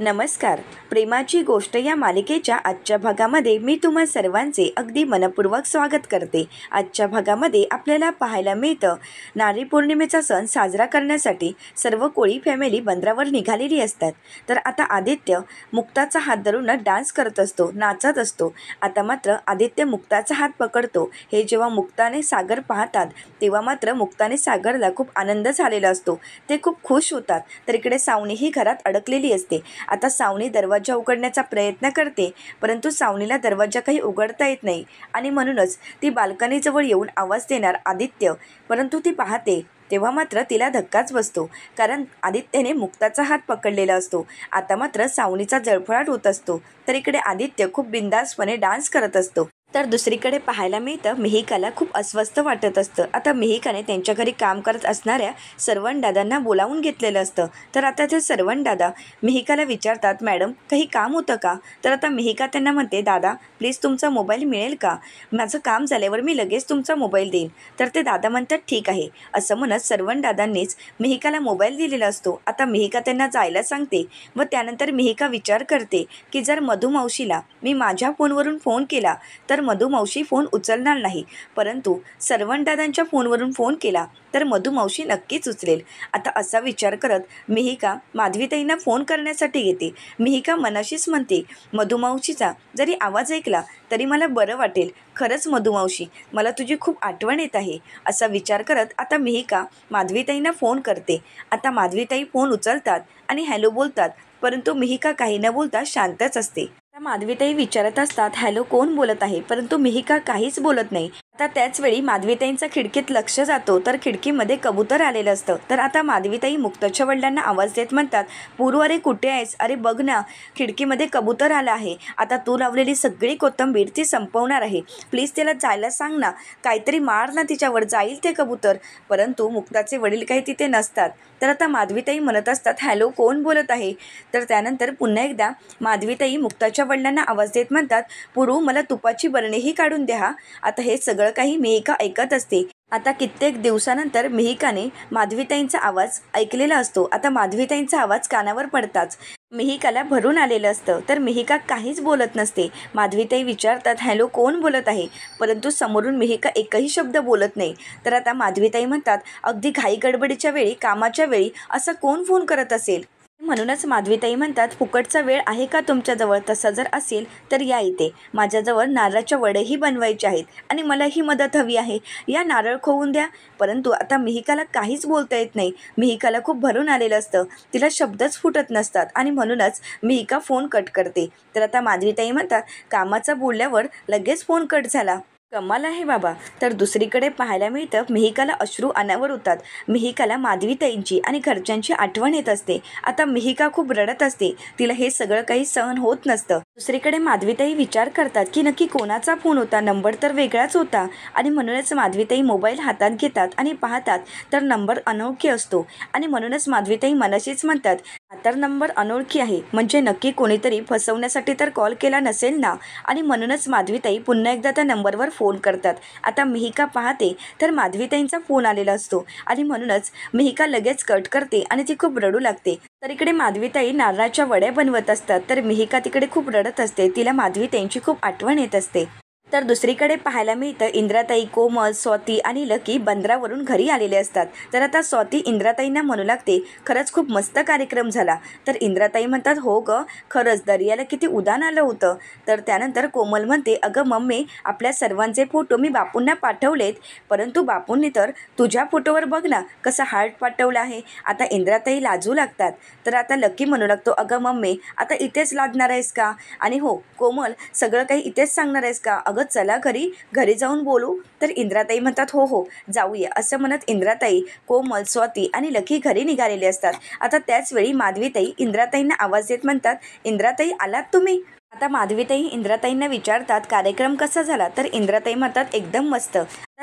नमस्कार. प्रेमाची गोष्ट या मालिकेच्या आजच्या भागामध्ये मी तुम्हा सर्वांचे अगदी मनपूर्वक स्वागत करते. आजच्या भागामध्ये आपल्याला पाहायला मिळतं, नारळी पौर्णिमेचा सण साजरा करण्यासाठी सर्व कोळी फॅमिली बंदरावर निघालेली असतात. तर आता आदित्य मुक्ताचा हात धरून डान्स करत असतो, नाचत असतो. आता मात्र आदित्य मुक्ताचा हात पकडतो. हे जेव्हा मुक्ताने सागर पाहतात तेव्हा मात्र मुक्ताने सागरला खूप आनंद झालेला असतो. ते खूप खुश होतात. तर इकडे सावनी ही घरात अडकलेली असते. आता सावनी दरवाजा उघडण्याचा प्रयत्न करते, परंतु सावनीला दरवाजा काही उघडता येत नाही आणि म्हणूनच ती बाल्कनीजवळ येऊन आवाज देणार आदित्य, परंतु ती पाहते तेव्हा मात्र तिला धक्काच बसतो, कारण आदित्यने मुक्ताचा हात पकडलेला असतो. आता मात्र सावनीचा जळफळाट होत असतो. तर इकडे आदित्य खूप बिंदासपणे डान्स करत असतो. तर दुसरीकडे पाहायला मिळतं, मिहिकाला खूप अस्वस्थ वाटत असतं. आता मिहिकाने त्यांच्या घरी काम करत असणाऱ्या सर्वंट दादांना बोलावून घेतलेलं असतं. तर आता ते सर्वंट दादा मिहिकाला विचारतात, मॅडम काही काम होतं का? तर आता मिहिका त्यांना म्हणते, दादा प्लीज तुमचा मोबाईल मिळेल का? माझं काम झाल्यावर मी लगेच तुमचा मोबाईल देईन. तर ते दादा म्हणतात, ठीक आहे. असं म्हणत सर्वंट दादांनीच मिहिकाला मोबाईल दिलेला असतो. आता मिहिका त्यांना जायला सांगते व त्यानंतर मिहिका विचार करते की जर मधुमावशीला मी माझ्या फोनवरून फोन केला तर मधुमावशी फोन उचलणार नाही, परंतु सर्वंट दादांच्या फोनवरून फोन केला तर मधुमावशी नक्कीच उचलेल. आता असा विचार करत मिहिका माधवीताईंना फोन करण्यासाठी घेते. मिहिका मनाशीच म्हणते, मधुमावशीचा जरी आवाज ऐकला तरी मला बरं वाटेल. खरंच मधुमावशी, मला तुझी खूप आठवण येत आहे. असा विचार करत आता मिहिका माधवीताईंना फोन करते. आता माधवीताई फोन उचलतात आणि हॅलो बोलतात, परंतु मिहिका काही न बोलता शांतच असते. माधवीताई विचारत असतात, हॅलो कोण बोलत आहे? परंतु मिहिका काहीच बोलत नाही. आता त्याचवेळी माधवीताईंचा खिडकीत लक्ष जातो, तर खिडकीमध्ये कबूतर आलेलं असतं. तर आता माधवीताई मुक्ताच्या वडिलांना आवाज देत म्हणतात, पुरू अरे कुठे आहेस? अरे बघ ना, खिडकीमध्ये कबूतर आलं आहे. आता तू लावलेली सगळी कोथिंबीर ती संपवणार आहे. प्लीज त्याला जायला सांग ना, काहीतरी मार ना तिच्यावर, जाईल ते कबूतर. परंतु मुक्ताचे वडील काही तिथे नसतात. तर आता माधवीताई म्हणत असतात, हॅलो कोण बोलत आहे? तर त्यानंतर पुन्हा एकदा माधवीताई मुक्ताच्या वडिलांना आवाज देत म्हणतात, पुरू मला तुपाची बरणीही काढून द्या. आता हे सगळं काही मिहिका ऐकत असते. आता कित्येक दिवसानंतर मिहिकाने माधवीताईंचा आवाज ऐकलेला असतो. आता माधवीताईंचा आवाज कानावर पडताच मिहिकाला भरून आलेलं असतं. तर मिहिका काहीच बोलत नसते. माधवीताई विचारतात, हॅलो कोण बोलत आहे? परंतु समोरून मिहिका एकही शब्द बोलत नाही. तर आता माधवीताई म्हणतात, अगदी घाई गडबडीच्या वेळी, कामाच्या वेळी असा कोण फोन करत असेल? म्हणूनच माधवीताई म्हणतात, फुकटचा वेळ आहे का तुमच्याजवळ? तसा जर असेल तर या इथे. माझ्याजवळ नारळाच्या वडेही बनवायचे आहेत आणि मला ही मदत हवी आहे. या नारळ खोवून द्या. परंतु आता मिहिकाला काहीच बोलता येत नाही. मिहिकाला खूप भरून आलेलं असतं. तिला शब्दच फुटत नसतात आणि म्हणूनच मिहिका फोन कट करते. तर आता माधवीताई म्हणतात, कामाचा बोलल्यावर लगेच फोन कट झाला. कमाल आहे बाबा. तर दुसरीकडे पाहायला मिळतं, मिहिकाला अश्रू अनावर होतात. मिहिकाला माधवीताईंची आणि घरच्यांची आठवण येत असते. आता मिहिका खूप रडत असते. तिला हे सगळं काही सहन होत नसतं. दुसरीकडे माधवीताई विचार करतात की नक्की कोणाचा फोन होता. नंबर तर वेगळाच होता आणि म्हणूनच माधवीताई मोबाईल हातात घेतात आणि पाहतात तर नंबर अनोळखी असतो आणि म्हणूनच माधवीताई मनाशीच म्हणतात, तर नंबर अनोळखी आहे म्हणजे नक्की कोणीतरी फसवण्यासाठी तर कॉल केला नसेल ना. आणि म्हणूनच माधवीताई पुन्हा एकदा त्या नंबरवर फोन करतात. आता मिहिका पाहते तर माधवीताईंचा फोन आलेला असतो आणि म्हणूनच मिहिका लगेच कट करते आणि ती खूप रडू लागते. तर इकडे माधवीताई नारळाच्या वड्या बनवत असतात. तर मिहिका तिकडे खूप रडत असते. तिला माधवीताईंची खूप आठवण येत असते. तर दुसरीकडे पाहायला मिळतं, इंद्राताई, कोमल, स्वाती आणि लकी बंदरावरून घरी आलेले असतात. तर आता स्वाती इंद्राताईंना म्हणू लागते, खरंच खूप मस्त कार्यक्रम झाला. तर इंद्राताई म्हणतात, हो ग, खरंच दर्याला किती उधाण आलं होतं. तर त्यानंतर कोमल म्हणते, अगं मम्मी, आपल्या सर्वांचे फोटो मी बापूंना पाठवलेत, परंतु बापूंनी तर तुझ्या फोटोवर बघ ना कसा हार्ट पाठवला आहे. आता इंद्राताई लाजू लागतात. तर आता लकी म्हणू लागतो, अगं मम्मी, आता इथेच लाजणार आहेस का? आणि हो कोमल, सगळं काही इथेच सांगणार आहेस का? अगं चला घरी जाऊन बोलू. तर इंद्राताई म्हणतात, हो हो जाऊया. असं म्हणत इंद्राताई, कोमल, स्वाती आणि लकी घरी निघालेले असतात. आता त्याचवेळी माधवीताई इंद्राताईंना आवाज देत म्हणतात, इंद्राताई आलात तुम्ही? आता माधवीताई इंद्राताईंना विचारतात, कार्यक्रम कसा झाला? तर इंद्राताई म्हणतात, एकदम मस्त.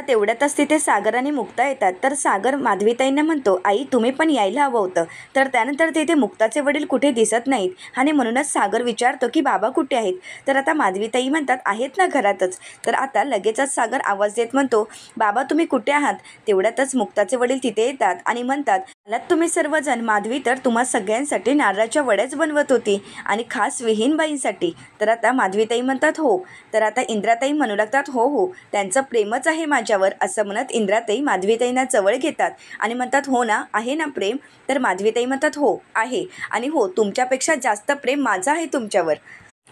तेवढ्यातच तिथे सागर आणि मुक्ता येतात. तर सागर माधवीताईंना म्हणतो, आई तुम्ही पण यायला हवं होतं. तर त्यानंतर तिथे मुक्ताचे वडील कुठे दिसत नाहीत आणि म्हणूनच सागर विचारतो की बाबा कुठे आहेत. तर आता माधवीताई म्हणतात आहेत ना घरातच. तर आता लगेचच सागर आवाज देत म्हणतो, बाबा तुम्ही कुठे आहात. तेवढ्यातच मुक्ताचे वडील तिथे येतात आणि म्हणतात, आलात तुम्ही सर्वजण. माधवी तर तुम्हा सगळ्यांसाठी नारळाच्या वड्याच बनवत होती आणि खास विहीनबाईंसाठी. तर आता माधवीताई म्हणतात हो. तर आता इंद्राताई म्हणू लागतात, हो हो त्यांचं प्रेमच आहे माझ्यावर. असं म्हणत इंद्राताई माधवीताईंना जवळ घेतात आणि म्हणतात, हो ना आहे ना प्रेम. तर माधवीताई म्हणतात, हो आहे आणि हो तुमच्यापेक्षा जास्त प्रेम माझं आहे तुमच्यावर.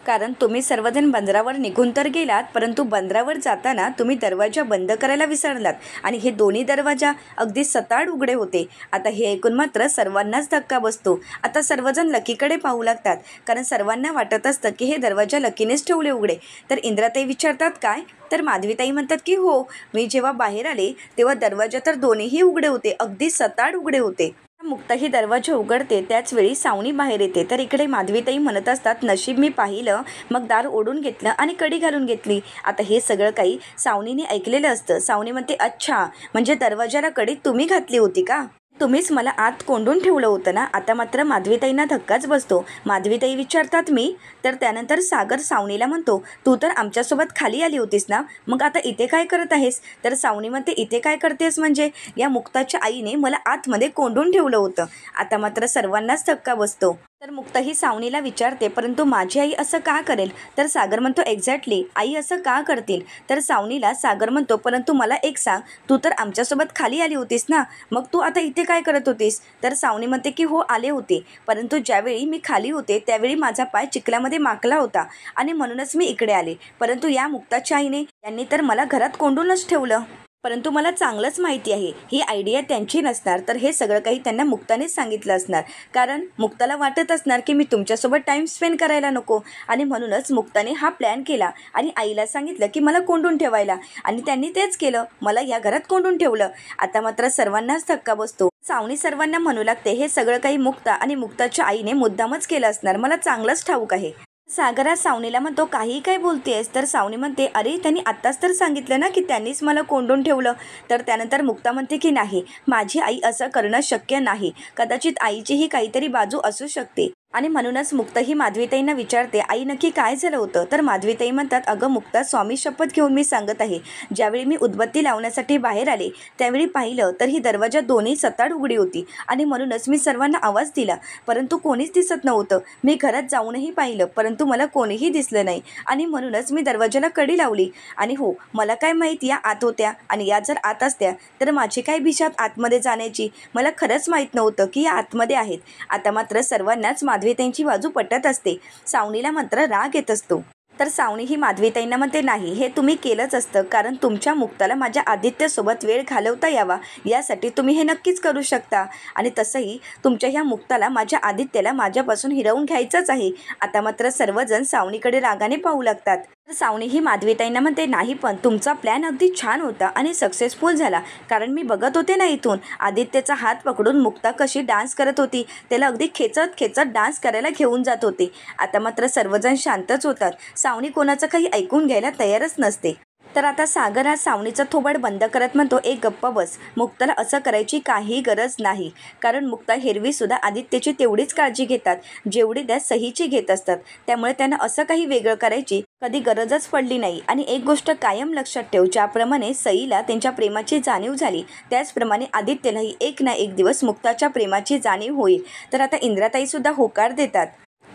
कारण तुम्ही सर्वजण बंदरावर निघून तर गेलात, परंतु बंदरावर जाताना तुम्ही दरवाजा बंद करायला विसरलात आणि हे दोन्ही दरवाजा अगदी सताड उघडे होते. आता हे ऐकून मात्र सर्वांनाच धक्का बसतो. आता सर्वजण लकीकडे पाहू लागतात, कारण सर्वांना वाटत असतं की हे दरवाजा लकीनेच ठेवले उघडे. तर इंद्राताई विचारतात, काय. तर माधवीताई म्हणतात की हो, मी जेव्हा बाहेर आले तेव्हा दरवाजा तर दोन्हीही उघडे होते, अगदी सताड उघडे होते. मुक्ता ही दरवाजा उघडते त्याच वेळी सावनी बाहेर येते. तर इकडे माधवीताई म्हणत असतात, नशीब मी पाहिलं, मग दार ओढून घेतलं आणि कडी घालून घेतली. आता हे सगळं काही सावनीने ऐकलेलं असतं. सावनी म्हणते, अच्छा म्हणजे दरवाजाला कडी तुम्ही घातली होती का. तुम्हीच मला आत कोंडून ठेवलं होतं ना. आता मात्र माधवीताईंना धक्काच बसतो. माधवीताई विचारतात, मी. तर त्यानंतर सागर सावनीला म्हणतो, तू तर आमच्यासोबत खाली आली होतीस ना, मग आता इथे काय करत आहेस. तर सावनी म्हणते, इथे काय करतेस म्हणजे या मुक्ताच्या आईने मला आतमध्ये कोंडून ठेवलं होतं. आता मात्र सर्वांनाच धक्का बसतो. तर मुक्ता ही सावनीला विचारते, परंतु माझी आई असं का करेल. तर सागर म्हणतो, एक्झॅक्टली आई असं का करतील. तर सावनीला सागर म्हणतो, परंतु मला एक सांग, तू तर आमच्यासोबत खाली आली होतीस ना, मग तू आता इथे काय करत होतीस. तर सावनी म्हणते की हो आले होते, परंतु ज्यावेळी मी खाली होते त्यावेळी माझा पाय चिखलामध्ये माकला होता आणि म्हणूनच मी इकडे आले. परंतु या मुक्ताच्या आईने यांनी तर मला घरात कोंडूनच ठेवलं. परंतु मला चांगलंच माहिती आहे ही आयडिया त्यांची नसणार, तर हे सगळं काही त्यांना मुक्तानेच सांगितलं असणार. कारण मुक्ताला वाटत असणार की मी तुमच्यासोबत टाईम स्पेंड करायला नको आणि म्हणूनच मुक्ताने हा प्लॅन केला आणि आईला सांगितलं की मला कोंडून ठेवायला आणि त्यांनी तेच केलं, मला या घरात कोंडून ठेवलं. आता मात्र सर्वांनाच धक्का बसतो. सावनी सर्वांना म्हणू लागते, हे सगळं काही मुक्ता आणि मुक्ताच्या आईने मुद्दामच केलं असणार, मला चांगलंच ठाऊक आहे. सागरा सावनीला म्हणतो, काही काय बोलतेस. तर सावनी म्हणते, अरे त्यांनी आत्ताच तर सांगितलं ना की त्यांनीच मला कोंडून ठेवलं. तर त्यानंतर मुक्ता म्हणते की नाही, माझी आई असं करणं शक्य नाही, कदाचित आईचीही काहीतरी बाजू असू शकते. आणि म्हणूनच मुक्ता ही माधवीताईंना विचारते, आई नक्की काय झालं होतं. तर माधवीताई म्हणतात, अगं मुक्ता स्वामी शपथ घेऊन मी सांगत आहे, ज्यावेळी मी उदबत्ती लावण्यासाठी बाहेर आले त्यावेळी पाहिलं तर ही दरवाजा दोन्ही सताड उघडी होती आणि म्हणूनच मी सर्वांना आवाज दिला, परंतु कोणीच दिसत नव्हतं. मी घरात जाऊनही पाहिलं परंतु मला कोणीही दिसलं नाही आणि म्हणूनच मी दरवाजाला कडी लावली. आणि हो, मला काय माहीत या आत होत्या आणि या जर आत असत्या तर माझी काय भिशात आतमध्ये जाण्याची. मला खरंच माहीत नव्हतं की या आतमध्ये आहेत. आता मात्र सर्वांनाच माधवीताईंची बाजू पटत असते. सावनीला मात्र राग येत असतो. तर सावनी ही माधवीताईंना म्हणते, नाही हे तुम्ही केलंच असतं, कारण तुमच्या मुक्ताला माझ्या आदित्यसोबत वेळ घालवता यावा यासाठी तुम्ही हे नक्कीच करू शकता. आणि तसंही तुमच्या ह्या मुक्ताला माझ्या आदित्यला माझ्यापासून हिरवून घ्यायचंच आहे. आता मात्र सर्वजण सावनीकडे रागाने पाहू लागतात. तर सावनी ही माधवीताईंना म्हणते, नाही पण तुमचा प्लॅन अगदी छान होता आणि सक्सेसफुल झाला, कारण मी बघत होते ना इथून आदित्यचा हात पकडून मुक्ता कशी डान्स करत होती, त्याला अगदी खेचत खेचत डान्स करायला घेऊन जात होते. आता मात्र सर्वजण शांतच होतात. सावनी कोणाचं काही ऐकून घ्यायला तयारच नसते. तर आता सागर हा सावनीचं थोबाड बंद करत म्हणतो, एक गप्पा बस, मुक्ताला असं करायची काही गरज नाही, कारण मुक्ता हेरवीसुद्धा आदित्यची तेवढीच काळजी घेतात जेवढी त्या सहीची घेत असतात. त्यामुळे त्यांना असं काही वेगळं करायची कधी गरजच पडली नाही. आणि एक गोष्ट कायम लक्षात ठेव, ज्याप्रमाणे सईला त्यांच्या प्रेमाची जाणीव झाली त्याचप्रमाणे आदित्यलाही एक ना एक दिवस मुक्ताच्या प्रेमाची जाणीव होईल. तर आता इंद्राताईसुद्धा होकार देतात.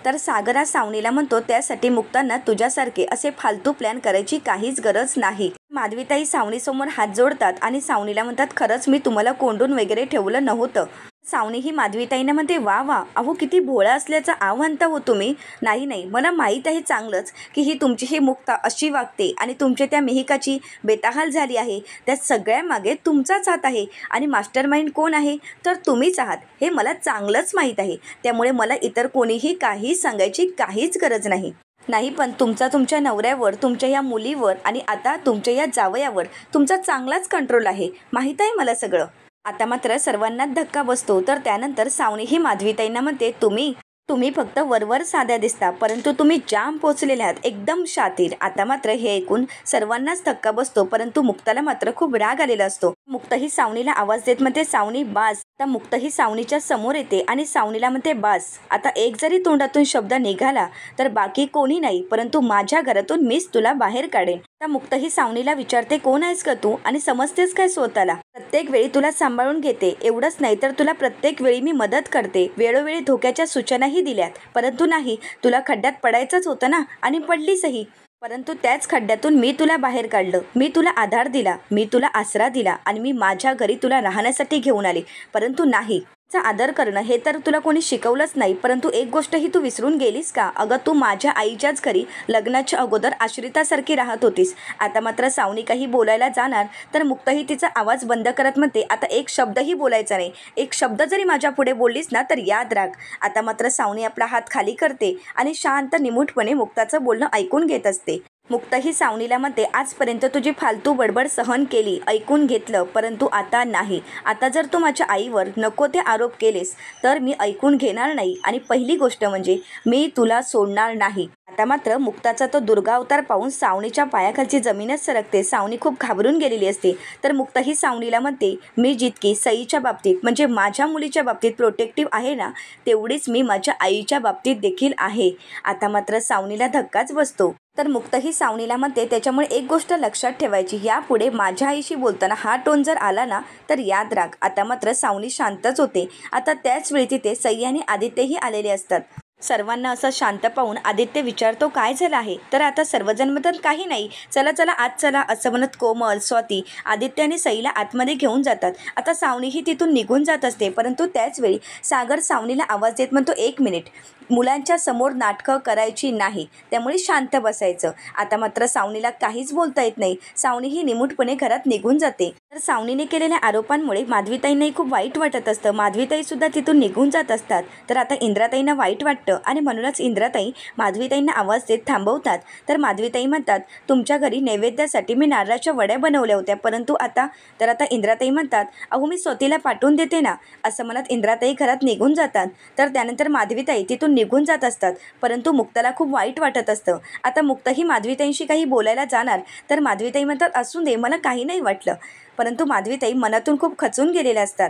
तर सागर हा सावनीला म्हणतो, त्यासाठी मुक्तांना तुझ्यासारखे असे फालतू प्लॅन करायची काहीच गरज नाही. माधवीताई सावनीसमोर हात जोडतात आणि सावनीला म्हणतात, खरंच मी तुम्हाला कोंडून वगैरे ठेवलं नव्हतं. सावनी ही माधवीताईंना म्हणते, वा वा, अहो किती भोळा असल्याचं आव्हानता हो तुम्ही. नाही नाही, मला माहीत आहे चांगलंच की ही तुमची ही मुक्ता अशी वागते आणि तुमच्या त्या मिहिकाची बेताहाल झाली आहे, त्या सगळ्यामागे तुमचाच हात आहे आणि मास्टर माइंड कोण आहे तर तुम्हीच आहात, हे मला चांगलंच माहीत आहे. त्यामुळे मला इतर कोणीही काही सांगायची काहीच गरज नाही. नाही पण तुमच्या नवऱ्यावर, तुमच्या या मुलीवर आणि आता तुमच्या या जावयावर तुमचा चांगलाच कंट्रोल आहे, माहीत आहे मला सगळं. आता मात्र सर्वांनाच धक्का बसतो. तर त्यानंतर सावनी ही माधवीताईंना म्हणते, तुम्ही तुम्ही फक्त वरवर साध्या दिसता, परंतु तुम्ही जाम पोचलेले आहात, एकदम शातीर. आता मात्र हे ऐकून सर्वांनाच धक्का बसतो, परंतु मुक्ताला मात्र खूप राग आलेला असतो. मुक्त ही सावनीला आवाज देत म्हणते, सावनी बास. आता मुक्त ही सावनीच्या समोर येते आणि सावनीला म्हणते, बास. आता एक जरी तोंडातून शब्द निघाला तर बाकी कोणी नाही, परंतु माझ्या घरातून मीच तुला बाहेर काढेन. आता मुक्त ही सावनीला विचारते, कोण आहेस का तू आणि समजतेस काय स्वतःला? प्रत्येक वेळी तुला सांभाळून घेते, एवढंच नाही तर तुला प्रत्येक वेळी मी मदत करते, वेळोवेळी धोक्याच्या सूचनाही दिल्यात, परंतु नाही, तुला खड्ड्यात पडायचंच होतं ना आणि पडलीसही. परंतु त्याच खड्ड्यातून मी तुला बाहेर काढलं, मी तुला आधार दिला, मी तुला आसरा दिला आणि मी माझ्या घरी तुला राहण्यासाठी घेऊन आले. परंतु नाही, चा आदर करणं हे तर तुला कोणी शिकवलंच नाही. परंतु एक गोष्ट ही तू विसरून गेलीस का? अगं, तू माझ्या आईच्याच घरी लग्नाच्या अगोदर आश्रितासारखी राहत होतीस. आता मात्र सावनी काही बोलायला जाणार तर मुक्तही तिचा आवाज बंद करत म्हणते, आता एक शब्दही बोलायचा नाही. एक शब्द जरी माझ्या पुढे बोललीस ना तर याद राख. आता मात्र सावनी आपला हात खाली करते आणि शांत निमूटपणे मुक्ताचं बोलणं ऐकून घेत असते. मुक्त ही सावनीला म्हणते, आजपर्यंत तुझी फालतू बडबड सहन केली, ऐकून घेतलं, परंतु आता नाही. आता जर तू माझ्या आईवर नको ते आरोप केलेस तर मी ऐकून घेणार नाही आणि पहिली गोष्ट म्हणजे मी तुला सोडणार नाही. आता मात्र मुक्ताचा तो दुर्गा अवतार पाहून सावनीच्या पायाखालची जमीनच सरकते. सावनी खूप घाबरून गेलेली असते. तर मुक्त ही सावनीला म्हणते, मी जितकी सईच्या बाबतीत म्हणजे माझ्या मुलीच्या बाबतीत प्रोटेक्टिव्ह आहे ना, तेवढीच मी माझ्या आईच्या बाबतीत देखील आहे. आता मात्र सावनीला धक्काच बसतो. तर मुक्त ही सावनीला म्हणते, त्याच्यामुळे एक गोष्ट लक्षात ठेवायची, यापुढे माझ्या आईशी बोलताना हा टोन जर आला ना तर याद राख. आता मात्र सावनी शांतच होते. आता त्याच वेळी तिथे सई आणि आदित्यही आलेले असतात. सर्वांना असं शांत पाहून आदित्य विचारतो, काय झालं आहे? तर आता सर्वजण म्हणतात, काही नाही, चला चला आत चला, असं म्हणत कोमल, स्वाती आदित्य आणि सईला आतमध्ये घेऊन जातात. आता सावनीही तिथून निघून जात असते, परंतु त्याच वेळी सागर सावनीला आवाज देत म्हणतो, एक मिनिट, मुलांच्या समोर नाटकं करायची नाही, त्यामुळे शांत बसायचं. आता मात्र सावनीला काहीच बोलता येत नाही. सावनी ही निमूटपणे घरात निघून जाते. तर सावनीने केलेल्या आरोपांमुळे माधवीताईंनाही खूप वाईट वाटत असतं. माधवीताई सुद्धा तिथून निघून जात असतात. तर आता इंद्राताईंना वाईट वाटतं आणि म्हणूनच इंद्राताई माधवीताईंना आवाज देत थांबवतात. तर माधवीताई म्हणतात, तुमच्या घरी नैवेद्यासाठी मी नारळाच्या वड्या बनवल्या होत्या, परंतु आता तर आता इंद्राताई म्हणतात, अहो मी स्वतीला पाठवून देते ना, असं म्हणत इंद्राताई घरात निघून जातात. तर त्यानंतर माधवीताई तिथून निघून जात असतात, परंतु मुक्ताला खूप वाईट वाटत असतं. आता मुक्त ही माधवीताईंशी काही बोलायला जाणार तर माधवीताई म्हणतात, असू दे, मला काही नाही वाटलं. परंतु माधवीताई मनातून खूप खचून गेलेल्या असतात.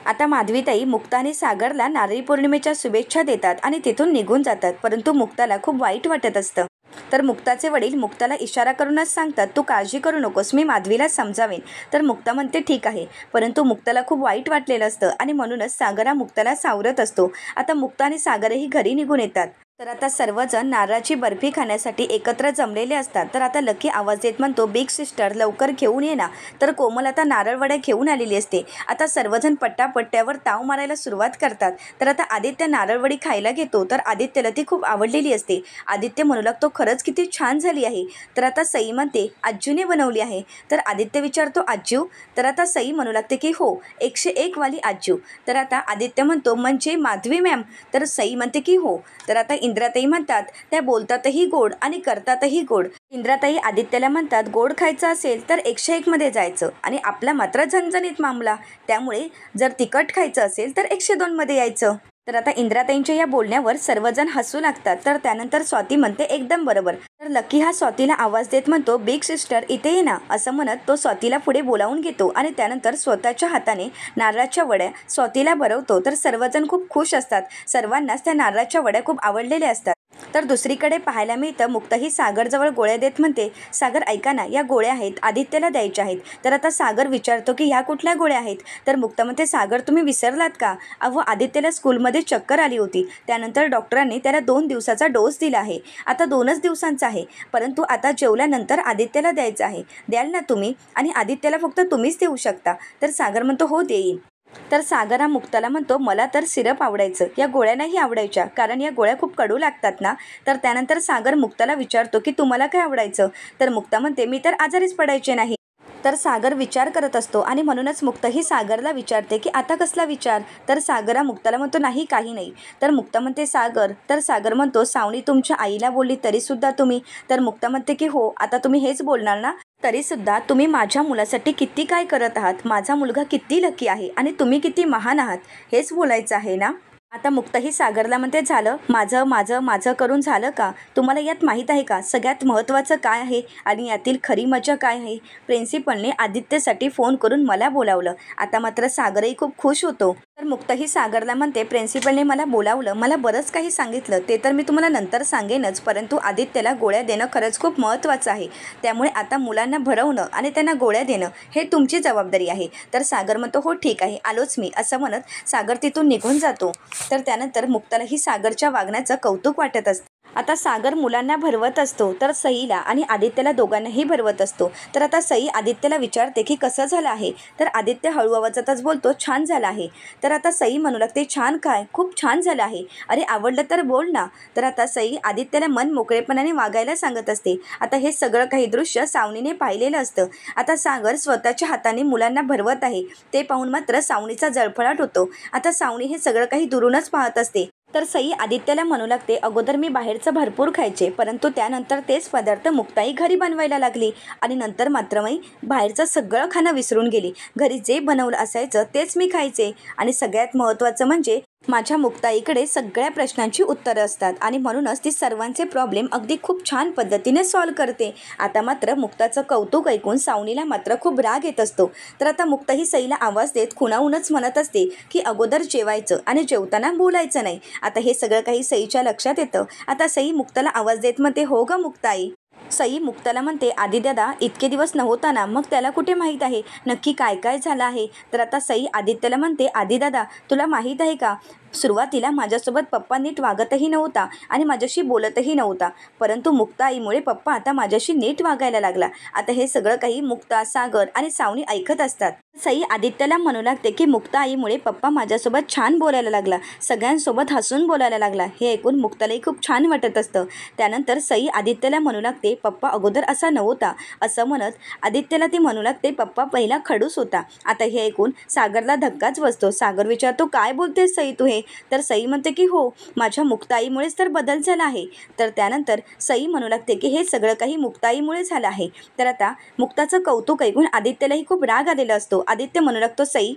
आता माधवीताई मुक्ता आणि सागरला नारळी पौर्णिमेच्या शुभेच्छा देतात आणि तिथून निघून जातात. परंतु मुक्ताला खूप वाईट वाटत असतं. तर मुक्ताचे वडील मुक्ताला इशारा करूनच सांगतात, तू काळजी करू नकोस, मी माधवीला समजावेन. तर मुक्ता म्हणते, ठीक आहे. परंतु मुक्ताला खूप वाईट वाटलेलं असतं आणि म्हणूनच सागर हा मुक्ताला सावरत असतो. आता मुक्ता आणि सागरही घरी निघून येतात. तर आता सर्वजण नारळाची बर्फी खाण्यासाठी एकत्र जमलेले असतात. तर आता लकी आवाज देत म्हणतो, बिग सिस्टर लवकर घेऊन ये ना. तर कोमल आता नारळवड्या घेऊन आलेली असते. आता सर्वजण पट्ट्यावर ताव मारायला सुरुवात करतात. तर आता आदित्य नारळवडी खायला घेतो. तर आदित्यला ती खूप आवडलेली असते. आदित्य म्हणू लागतो, खरंच किती छान झाली आहे. तर आता सई म्हणते, आज्जूने बनवली आहे. तर आदित्य विचारतो, आज्जू? तर आता सई म्हणू लागते की हो, 101 वाली आज्जू. तर आता आदित्य म्हणतो, म्हणजे माधवी मॅम? तर सई म्हणते की हो. तर आता इंद्राताई म्हणतात, त्या बोलतातही गोड आणि करतातही गोड. इंद्राताई आदित्यला म्हणतात, गोड खायचं असेल तर 101 मध्ये जायचं आणि आपला मात्र झणझणीत मामला, त्यामुळे जर तिखट खायचं असेल तर 102 मध्ये यायचं. तर आता इंद्राताईंच्या या बोलण्यावर सर्वजण हसू लागतात. तर त्यानंतर स्वाती म्हणते, एकदम बरोबर. तर लकी हा स्वातीला आवाज देत म्हणतो, बिग सिस्टर इथे ये ना, असं म्हणत तो स्वातीला पुढे बोलावून घेतो आणि त्यानंतर स्वतःच्या हाताने नारळाच्या वड्या स्वातीला भरवतो. तर सर्वजण खूप खुश असतात. सर्वांनाच त्या नारळाच्या वड्या खूप आवडलेल्या असतात. तर दुसरीकडे पाहायला मिळतं, मुक्त ही सागरजवळ गोळ्या देत म्हणते, सागर ऐका ना, या गोळ्या आहेत, आदित्यला द्यायच्या आहेत. तर आता सागर विचारतो की ह्या कुठल्या गोळ्या आहेत? तर मुक्त म्हणते, सागर तुम्ही विसरलात का? अहो आदित्यला स्कूलमध्ये चक्कर आली होती, त्यानंतर डॉक्टरांनी त्याला 2 दिवसाचा डोस दिला आहे. आता 2च दिवसांचा आहे, परंतु आता जेवल्यानंतर आदित्यला द्यायचं आहे. द्याल ना तुम्ही? आणि आदित्यला फक्त तुम्हीच देऊ शकता. तर सागर म्हणतो, हो देईन. तर सागर हा मुक्ताला म्हणतो, मला तर सिरप आवडायचं, या गोळ्या नाही आवडायच्या, कारण या गोळ्या खूप कडू लागतात ना. तर त्यानंतर सागर मुक्ताला विचारतो की तुम्हाला काय आवडायचं? तर मुक्ता म्हणते, मी तर आजारीच पडायचे नाही. तर सागर विचार करत असतो आणि म्हणूनच मुक्त ही सागरला विचारते की आता कसला विचार? तर सागर हा मुक्ताला म्हणतो, नाही काही नाही. तर मुक्ता म्हणते, सागर? तर सागर म्हणतो, सावनी तुमच्या आईला बोलली तरीसुद्धा तुम्ही? तर मुक्ता म्हणते की हो, आता तुम्ही हेच बोलणार ना? तरीसुद्धा तुम्ही माझ्या मुलासाठी किती काय करत आहात, माझा मुलगा किती लकी आहे आणि तुम्ही किती महान आहात, हेच बोलायचं आहे ना? आता मुक्ताही सागरला म्हणते, झालं माझं माझं माझं करून झालं का? तुम्हाला यात माहीत आहे का सगळ्यात महत्त्वाचं काय आहे आणि यातील खरी मजा काय आहे? प्रिन्सिपलने आदित्यसाठी फोन करून मला बोलावलं. आता मात्र सागरही खूप खुश होतो. तर मुक्ताही सागरला म्हणते, प्रिन्सिपलने मला बोलावलं, मला बरंच काही सांगितलं, ते तर मी तुम्हाला नंतर सांगेनच, परंतु आदित्यला गोळ्या देणं खरंच खूप महत्त्वाचं आहे. त्यामुळे आता मुलांना भरवणं आणि त्यांना गोळ्या देणं हे तुमची जबाबदारी आहे. तर सागर म्हणतो, हो ठीक आहे, आलोच मी, असं म्हणत सागर तिथून निघून जातो. तर त्यानंतर मुक्तालाही सागरच्या वागण्याचं कौतुक वाटत असतं. आता सागर मुलांना भरवत असतो, तर सईला आणि आदित्यला दोघांनाही भरवत असतो. तर आता सई आदित्यला विचारते की कसं झालं आहे? तर आदित्य हळू आवाजातच बोलतो, छान झालं आहे. तर आता सई म्हणू लागते, छान काय? खूप छान झालं आहे. अरे आवडलं तर बोल ना. तर आता सई आदित्यला मन मोकळेपणाने वागायला सांगत असते. आता हे सगळं काही दृश्य सावनीने पाहिलेलं असतं. आता सागर स्वतःच्या हाताने मुलांना भरवत आहे. ते पाहून मात्र सावनीचा जळफळाट होतो. आता सावनी हे सगळं काही दुरूनच पाहत असते. तर सई आदित्यला म्हणू लागते, अगोदर मी बाहेरचं भरपूर खायचे, परंतु त्यानंतर तेच पदार्थ मुक्ताई घरी बनवायला लागली आणि नंतर मात्र मी बाहेरचं सगळं खाणं विसरून गेली. घरी जे बनवलं असायचं तेच मी खायचे आणि सगळ्यात महत्त्वाचं म्हणजे माझ्या मुक्ताईकडे सगळ्या प्रश्नांची उत्तरं असतात आणि म्हणूनच ती सर्वांचे प्रॉब्लेम अगदी खूप छान पद्धतीने सॉल्व करते. आता मात्र मुक्ताचं कौतुक ऐकून सावनीला मात्र खूप राग येत असतो. तर आता मुक्ता ही सईला आवाज देत खुणावूनच म्हणत असते की अगोदर जेवायचं आणि जेवताना बोलायचं नाही. आता हे सगळं काही सईच्या लक्षात येतं. आता सई मुक्ताला आवाज देत म्हणते, हो ग मुक्ताई. सई मुक्ताला म्हणते, आदिदादा इतके दिवस नव्हता ना, मग त्याला कुठे माहीत आहे नक्की काय काय झालं आहे? तर आता सई आदित्यला म्हणते, आदिदादा तुला माहीत आहे का, सुरुवातीला माझ्यासोबत पप्पा नीट वागतही नव्हता आणि माझ्याशी बोलतही नव्हता, परंतु मुक्ता आईमुळे पप्पा आता माझ्याशी नीट वागायला लागला. आता हे सगळं काही मुक्ता, सागर आणि सावनी ऐकत असतात. सई आदित्यला म्हणू लागते की मुक्ता आईमुळे पप्पा माझ्यासोबत छान बोलायला लागला, सगळ्यांसोबत हसून बोलायला लागला. हे ऐकून मुक्तालाही खूप छान वाटत असतं. त्यानंतर सई आदित्यला म्हणू लागते, पप्पा अगोदर असा नव्हता, असं म्हणत आदित्यला ती म्हणू लागते, पप्पा पहिला खडूस होता. आता हे ऐकून सागरला धक्काच बसतो. सागर विचारतो, काय बोलतेस सई तू हे? तर सई म्हणते की हो, माझ्या मुक्ताईमुळेच तर बदल झाला आहे. तर त्यानंतर सई म्हणू लागते की हे सगळं काही मुक्ताईमुळे झालं आहे. तर आता मुक्ताचं कौतुक ऐकून आदित्यलाही खूप राग आलेला असतो. आदित्य म्हणू लागतो, सई.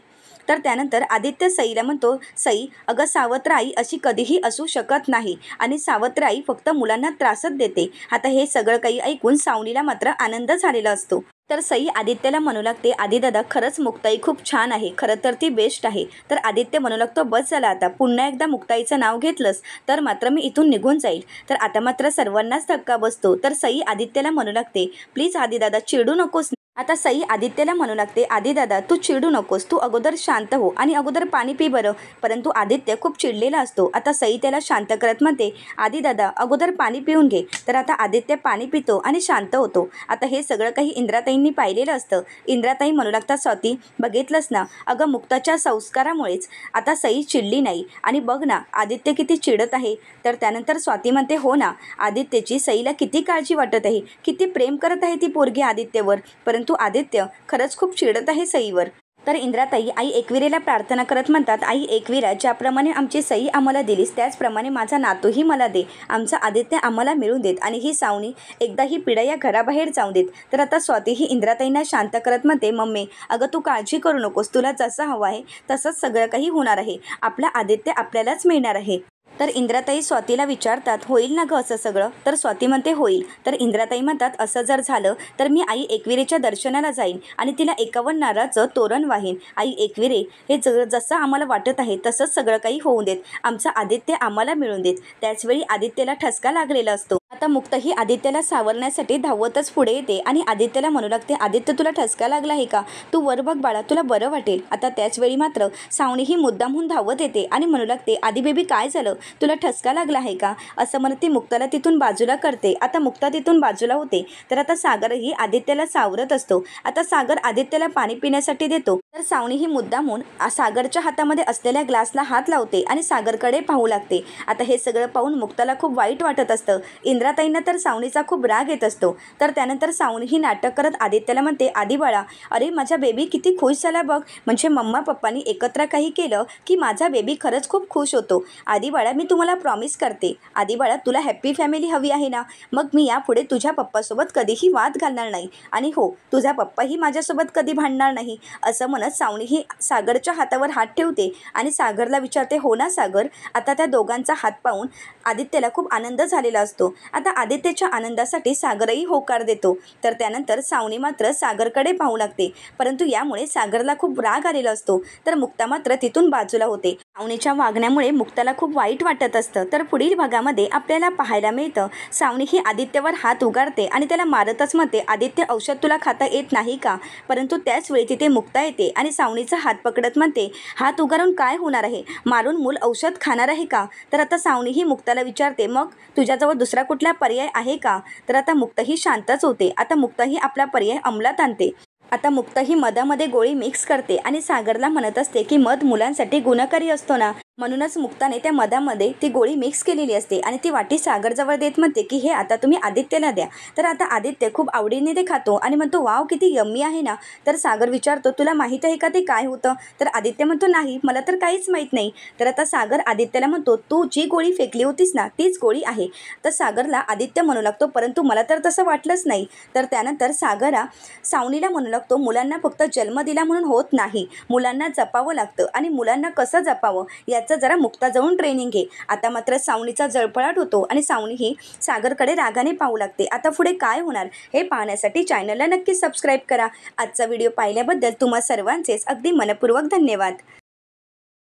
तर त्यानंतर आदित्य सईला म्हणतो, सई अगं सावत्र आई अशी कधीही असू शकत नाही आणि सावत्र आई फक्त मुलांना त्रासच देते. आता हे सगळं काही ऐकून सावनीला मात्र आनंद झालेला असतो. तर सई आदित्यला म्हणू लागते, आदिदादा खरंच मुक्ताई खूप छान आहे, खरं तर ती बेस्ट आहे. तर आदित्य म्हणू लागतो, बस झाला आता, पुन्हा एकदा मुक्ताईचं नाव घेतलंस तर मात्र मी इथून निघून जाईल. तर आता मात्र सर्वांनाच धक्का बसतो. तर सई आदित्यला म्हणू लागते, प्लीज आदिदादा चिडू नकोस. आता सई आदित्यला म्हणू लागते, आदिदादा तू चिडू नकोस, तू अगोदर शांत हो आणि अगोदर पाणी पी बरं. परंतु आदित्य खूप चिडलेला असतो. आता सई त्याला शांत करत म्हणते, आदिदादा अगोदर पाणी पिऊन घे. तर आता आदित्य पाणी पितो आणि शांत होतो. आता हे सगळं काही इंद्राताईंनी पाहिलेलं असतं. इंद्राताई म्हणू लागतात, स्वाती बघितलंस ना, अगं मुक्ताच्या संस्कारामुळेच आता सई चिडली नाही आणि बघ ना आदित्य किती चिडत आहे. तर त्यानंतर स्वाती म्हणते, हो ना, आदित्यची सईला किती काळजी वाटत आहे, किती प्रेम करत आहे ती पोरगी आदित्यवर, परंतु आदित्य खरंच खूप चिडत आहे सईवर. तर इंद्राताई आई एकविरेला प्रार्थना करत म्हणतात, आई एकविरा, ज्याप्रमाणे आमची सई आम्हाला दिलीस त्याचप्रमाणे माझा नातूही मला दे, आमचा आदित्य आम्हाला मिळून देत आणि ही सावनी एकदा ही पिढा या घराबाहेर जाऊन देत. तर आता स्वाती ही इंद्राताईंना शांत करत म्हणते, मम्मी अगं तू काळजी करू नकोस, तुला जसं हवं आहे तसंच सगळं काही होणार आहे, आपला आदित्य आपल्यालाच मिळणार आहे. तर इंद्राताई स्वातीला विचारतात, होईल ना गं असं सगळं? तर स्वाती म्हणते, होईल. तर इंद्राताई म्हणतात, असं जर झालं तर मी आई एकविरेच्या दर्शनाला जाईन आणि तिला 51 नारळाचं तोरण वाहीन. आई एकविरे, हे जसं आम्हाला वाटत आहे तसंच सगळं काही होऊन देत, आमचा आदित्य आम्हाला मिळून देत. त्याचवेळी आदित्यला ठसका लागलेला असतो. आता मुक्ता ही आदित्यला सावरण्यासाठी धावतच पुढे येते आणि आदित्यला म्हणू लागते, आदित्य तुला ठसका लागला आहे का? तू वर बघ बाळा, तुला बरं वाटेल. आता त्याचवेळी मात्र सावनी ही मुद्दामहून धावत येते आणि म्हणू लागते, आदी बेबी काय झालं, तुला ठसका लागला आहे का? असं म्हणत ती मुक्ताला तिथून बाजूला करते. आता मुक्ता तिथून बाजूला होते. तर आता सागरही आदित्यला सावरत असतो. आता सागर आदित्यला पाणी पिण्यासाठी देतो. तर सावनी ही मुद्दामून सागरच्या हातामध्ये असलेल्या ग्लासला हात लावते आणि सागरकडे पाहू लागते. आता हे सगळं पाहून मुक्ताला खूप वाईट वाटत असतं. इंद्राताईंना तर सावनीचा खूप राग येत असतो. तर त्यानंतर सावनी ही नाटक करत आदित्यला म्हणते, आदी बाळा, अरे माझा बेबी किती खुश झाला बघ, म्हणजे मम्मा पप्पांनी एकत्र काही केलं की माझा बेबी खरंच खूप खुश होतो. आदी बाळा, मी तुम्हाला प्रॉमिस करते, आदी बाळा तुला हॅप्पी फॅमिली हवी आहे ना, मग मी यापुढे तुझ्या पप्पासोबत कधीही वाद घालणार नाही आणि हो, तुझा पप्पाही माझ्यासोबत कधी भांडणार नाही. असं म्हणत सावनी ही सागरच्या हातावर हात ठेवते आणि सागरला विचारते, हो ना सागर. आता त्या दोघांचा हात पाहून आदित्यला खूप आनंद झालेला असतो. आता आदित्यच्या आनंदासाठी सागरही होकार देतो. तर त्यानंतर सावनी मात्र सागरकडे पाहू लागते, परंतु यामुळे सागरला खूप राग आलेला असतो. तर मुक्ता मात्र तिथून बाजूला होते. सावनीच्या वागण्यामुळे मुक्ताला खूप वाईट वाटत असतं. तर पुढील भागामध्ये आपल्याला पाहायला मिळतं, सावनी ही आदित्यवर हात उगारते आणि त्याला मारतच म्हणते, आदित्य औषध तुला खाता येत नाही का. परंतु त्याच वेळी तिथे मुक्ता येते आणि सावनीचा हात पकडत म्हणते, हात उगारून काय होणार आहे, मारून मूल औषध खाणार आहे का. तर आता सावनी ही मुक्ताला विचारते, मग तुझ्याजवळ दुसरा कुठला पर्याय आहे का. तर आता मुक्ता ही शांतच होते. आता मुक्ता ही आपला पर्याय अंमलात आणते. आता मुक्ता ही मधामध्ये गोळी मिक्स करते आणि सागरला म्हणत असते की मध मुलांसाठी गुणकारी असतो ना, म्हणूनच मुक्ताने त्या मधामध्ये ती गोळी मिक्स केलेली असते आणि ती वाटी सागरजवळ देत म्हणते की हे आता तुम्ही आदित्यला द्या. तर आता आदित्य खूप आवडीने ते खातो आणि म्हणतो, वाव किती यम्मी आहे ना. तर सागर विचारतो, तुला माहीत आहे का ते काय होतं. तर आदित्य म्हणतो, नाही मला तर काहीच माहीत नाही. तर आता सागर आदित्यला म्हणतो, तू जी गोळी फेकली होतीस ना तीच गोळी आहे. तर सागरला आदित्य म्हणू लागतो, परंतु मला तर तसं वाटलंच नाही. तर त्यानंतर सागरा सावनीला म्हणू लागतो, मुलांना फक्त जन्म दिला म्हणून होत नाही, मुलांना जपावं लागतं आणि मुलांना कसं जपावं जरा मुक्ता जाऊन ट्रेनिंग घे. आता मात्र सावनीचा जळफळाट होतो आणि सावनी ही सागरकडे रागाने पाहू लागते. आता पुढे काय होणार हे पाहण्यासाठी चॅनलला नक्की सबस्क्राईब करा. आजचा व्हिडिओ पाहिल्याबद्दल तुम्हा सर्वांचेच अगदी मनपूर्वक धन्यवाद.